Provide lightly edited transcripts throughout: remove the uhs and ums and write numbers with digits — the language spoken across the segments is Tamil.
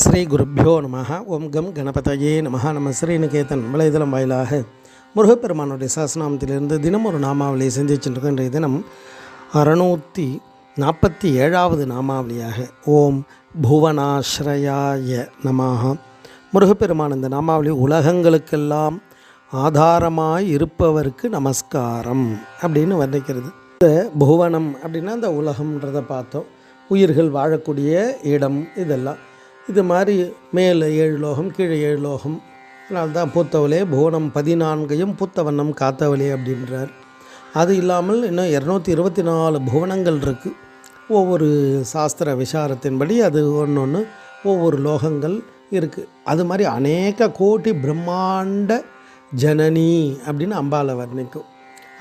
ஸ்ரீ குருப்பியோ நமஹ. ஓம் கம் கணபதயே நமஹ. நம்ம ஸ்ரீநிகேதன் வலைதளம் வாயிலாக முருகப்பெருமானுடைய சாஸ்திரநாமத்திலிருந்து தினம் ஒரு நாமாவளியை சிந்திச்சுருக்கோம். இன்றைய தினம் 647வது நாமாவளியாக ஓம் புவனாஸ்ரயாய நமஹ. முருகப்பெருமான் இந்த நாமாவளி உலகங்களுக்கெல்லாம் ஆதாரமாய் இருப்பவருக்கு நமஸ்காரம் அப்படின்னு வர்ணிக்கிறது. இந்த புவனம் அப்படின்னா இந்த உலகம்ன்றதை பார்த்தோம். உயிர்கள் வாழக்கூடிய இடம் இதெல்லாம். இது மாதிரி மேலே 7 லோகம் கீழே 7 லோகம். அதனால்தான் பூத்தவளே புவனம் 14ஐயும் பூத்தவண்ணம் காத்தவளே அப்படின்றார். அது இல்லாமல் இன்னும் 224 புவனங்கள் இருக்குது. ஒவ்வொரு சாஸ்திர விசாரத்தின்படி அது ஒன்று ஒவ்வொரு லோகங்கள் இருக்குது. அது மாதிரி அநேக கோடி பிரம்மாண்ட ஜனனி அப்படின்னு அம்பாலை வர்ணிக்கும்.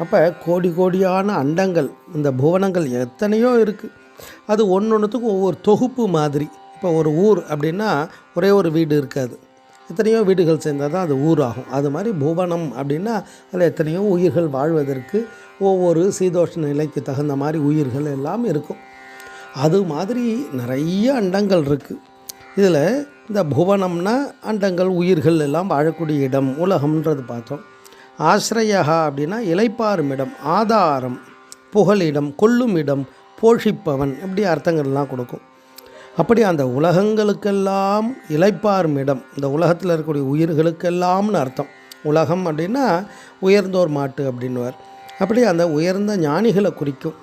அப்போ கோடி கோடியான அண்டங்கள், இந்த புவனங்கள் எத்தனையோ இருக்குது. அது ஒன்றுத்துக்கும் ஒவ்வொரு தொகுப்பு மாதிரி. இப்போ ஒரு ஊர் அப்படின்னா ஒரே ஒரு வீடு இருக்காது, எத்தனையோ வீடுகள் சேர்ந்தால் தான் அது ஊர் ஆகும். அது மாதிரி புவனம் அப்படின்னா அதில் எத்தனையோ உயிர்கள் வாழ்வதற்கு ஒவ்வொரு சீதோஷ நிலைக்கு தகுந்த மாதிரி உயிர்கள் எல்லாம் இருக்கும். அது மாதிரி நிறைய அண்டங்கள் இருக்குது. இதில் இந்த புவனம்னா அண்டங்கள் உயிர்கள் எல்லாம் வாழக்கூடிய இடம், உலகம்ன்றது பார்த்தோம். ஆஸ்ரயா அப்படின்னா இளைப்பாறும் இடம், ஆதாரம், புகலிடம், கொள்ளும் இடம், போஷிப்பவன், இப்படி அர்த்தங்கள்லாம் கொடுக்கும். அப்படி அந்த உலகங்களுக்கெல்லாம் இளைப்பாறும் இடம், இந்த உலகத்தில் இருக்கக்கூடிய உயிர்களுக்கெல்லாம்னு அர்த்தம். உலகம் அப்படின்னா உயர்ந்தோர் மாட்டு அப்படின்னுவார். அப்படி அந்த உயர்ந்த ஞானிகளை குறிக்கும்.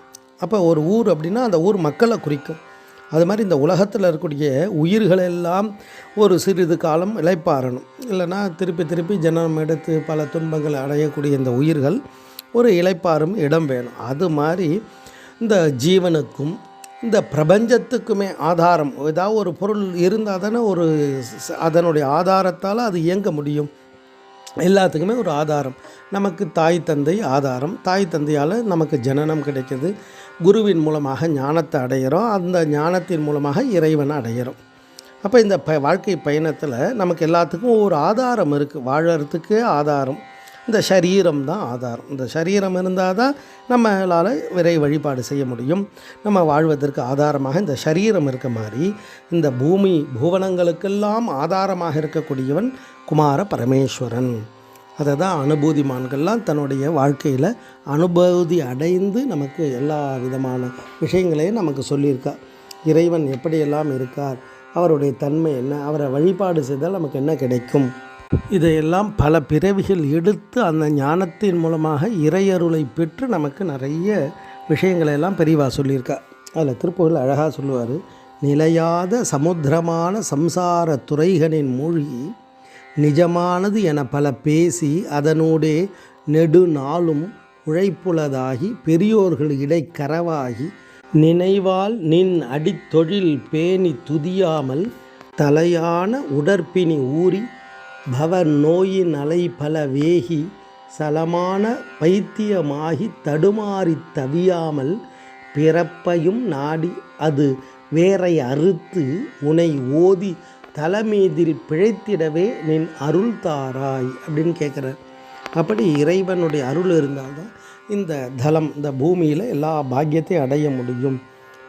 அப்போ ஒரு ஊர் அப்படின்னா அந்த ஊர் மக்களை குறிக்கும். அது மாதிரி இந்த உலகத்தில் இருக்கக்கூடிய உயிர்களெல்லாம் ஒரு சிறிது காலம் இளைப்பாறணும். இல்லைன்னா திருப்பி ஜனனம் எடுத்து பல துன்பங்களை அடையக்கூடிய இந்த உயிர்கள் ஒரு இளைப்பாறும் இடம் வேணும். அது மாதிரி இந்த ஜீவனுக்கும் இந்த பிரபஞ்சத்துக்குமே ஆதாரம், ஏதாவது ஒரு பொருள் இருந்தால் தானே அதனுடைய ஆதாரத்தால் அது இயங்க முடியும். எல்லாத்துக்குமே ஒரு ஆதாரம். நமக்கு தாய் தந்தை ஆதாரம். தாய் தந்தையால் நமக்கு ஜனனம் கிடைக்கிது. குருவின் மூலமாக ஞானத்தை அடையிறோம். அந்த ஞானத்தின் மூலமாக இறைவனை அடையிறோம். அப்போ இந்த வாழ்க்கை பயணத்தில் நமக்கு எல்லாத்துக்கும் ஒரு ஆதாரம் இருக்குது. வாழறதுக்கு ஆதாரம் இந்த சரீரம் தான் ஆதாரம். இந்த சரீரம் இருந்தால் தான் நம்மளால் இறை வழிபாடு செய்ய முடியும். நம்ம வாழ்வதற்கு ஆதாரமாக இந்த சரீரம் இருக்க மாதிரி இந்த பூமி புவனங்களுக்கெல்லாம் ஆதாரமாக இருக்கக்கூடியவன் குமார பரமேஸ்வரன். அதை தான் அனுபூதிமான்கள்லாம் தன்னுடைய வாழ்க்கையில் அனுபூதி அடைந்து நமக்கு எல்லா விதமான விஷயங்களையும் நமக்கு சொல்லியிருக்கா. இறைவன் எப்படியெல்லாம் இருக்கார், அவருடைய தன்மை என்ன, அவரை வழிபாடு செய்தால் நமக்கு என்ன கிடைக்கும், இதையெல்லாம் பல பிறவிகள் எடுத்து அந்த ஞானத்தின் மூலமாக இறையருளை பெற்று நமக்கு நிறைய விஷயங்களெல்லாம் பெரியவா சொல்லியிருக்கா. அதில் திருப்புகழ் அழகாக சொல்லுவார். நிலையாத சமுத்திரமான சம்சார துறைகளின் மூழ்கி நிஜமானது என பல பேசி அதனூடே நெடு நாளும் உழைப்புள்ளதாகி பெரியோர்கள் இடைக்கரவாகி நினைவால் நின் அடித்தொழில் பேணி துதியாமல் தலையான உடற்பிணி ஊறி பவ நோயின் அலை பல வேகி சலமான பைத்தியமாகி தடுமாறி தவியாமல் பிறப்பையும் நாடி அது வேரை அறுத்து உனை ஓதி தலைமீதில் பிழைத்திடவே நின் அருள் தாராய் அப்படின்னு கேட்குறார். அப்படி இறைவனுடைய அருள் இருந்தால்தான் இந்த தலம், இந்த பூமியில் எல்லா பாக்கியத்தையும் அடைய முடியும்.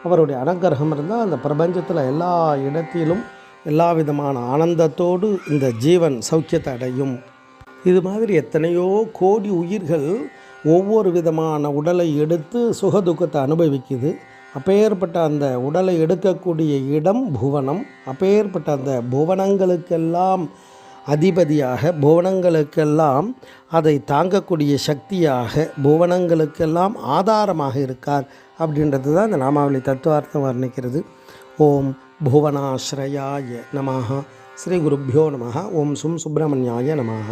அவருடைய அனுக்கிரகம் இருந்தால் அந்த பிரபஞ்சத்தில் எல்லா இடத்திலும் எல்லா விதமான ஆனந்தத்தோடு இந்த ஜீவன் சௌக்கியத்தை அடையும். இது மாதிரி எத்தனையோ கோடி உயிர்கள் ஒவ்வொரு விதமான உடலை எடுத்து சுகதுக்கத்தை அனுபவிக்குது. அப்பேற்பட்ட அந்த உடலை எடுக்கக்கூடிய இடம் புவனம். அப்பேற்பட்ட அந்த புவனங்களுக்கெல்லாம் அதிபதியாக, புவனங்களுக்கெல்லாம் அதை தாங்கக்கூடிய சக்தியாக, புவனங்களுக்கெல்லாம் ஆதாரமாக இருக்கார் அப்படின்றது தான் இந்த நாமாவளி தத்துவார்த்தம் வர்ணிக்கிறது. ஓம் புவனாஸ்ரயாய நமஹ. ஸ்ரீ குருப்பியோ நமஹ. ஓம் சும் சுப்பிரமணியாய நமஹ.